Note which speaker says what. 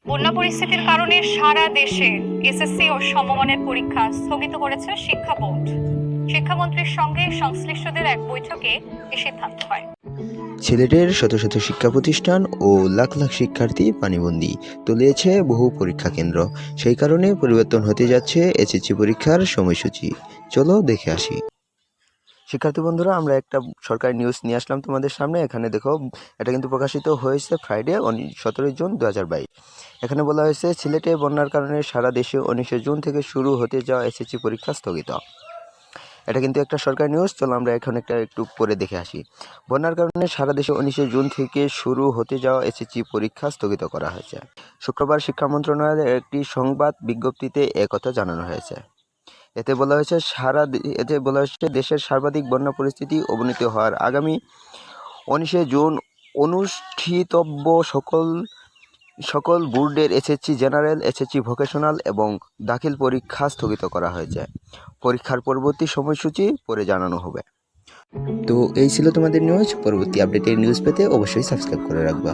Speaker 1: বন্যা পরিস্থিতির কারণে সারা দেশে এসএসসি ও সমমানের পরীক্ষা স্থগিত করেছে শিক্ষা বোর্ড। শিক্ষামন্ত্রীর সঙ্গে সংশ্লিষ্টদের এক বৈঠকে এ সিদ্ধান্ত হয়।
Speaker 2: সিলেটের শত শত শিক্ষা প্রতিষ্ঠান ও লাখ লাখ শিক্ষার্থী পানিবন্দী তলিয়েছে বহু পরীক্ষা কেন্দ্র। সেই কারণে পরিবর্তন হতে যাচ্ছে এসএসসি পরীক্ষার সময়সূচি। চলো দেখে আসি। শিক্ষার্থী বন্ধুরা, আমরা একটা সরকারি নিউজ নিয়ে আসলাম তোমাদের সামনে। এখানে দেখো, এটা কিন্তু প্রকাশিত হয়েছে ফ্রাইডে 17 জুন 2022। এখানে বলা হয়েছে, সিলেটে বন্যার কারণে সারা দেশে 19 জুন থেকে শুরু হতে যাওয়া এসএসসি পরীক্ষা স্থগিত। এটা কিন্তু একটা সরকারি নিউজ। চলো আমরা এখন একটু পরে দেখে আসি। বন্যার কারণে সারা দেশে 19 জুন থেকে শুরু হতে যাওয়া এসএসসি পরীক্ষা স্থগিত করা হয়েছে। শুক্রবার শিক্ষা মন্ত্রণালয়ের একটি সংবাদ বিজ্ঞপ্তিতে একথা জানানো হয়েছে। এতে বলা হয়েছে দেশের সর্বাধিক বন্যা পরিস্থিতি অবনতি হওয়ার আগামী 19 জুন অনুষ্ঠিতব্য সকল বোর্ডের এসএসসি জেনারেল, এসএসসি ভোকেশনাল এবং দাখিল পরীক্ষা স্থগিত করা হয়েছে। পরীক্ষার পরবর্তী সময়সূচি পরে জানানো হবে। তো এই ছিল তোমাদের নিউজ। পরবর্তী আপডেটের নিউজ পেতে অবশ্যই সাবস্ক্রাইব করে রাখবা।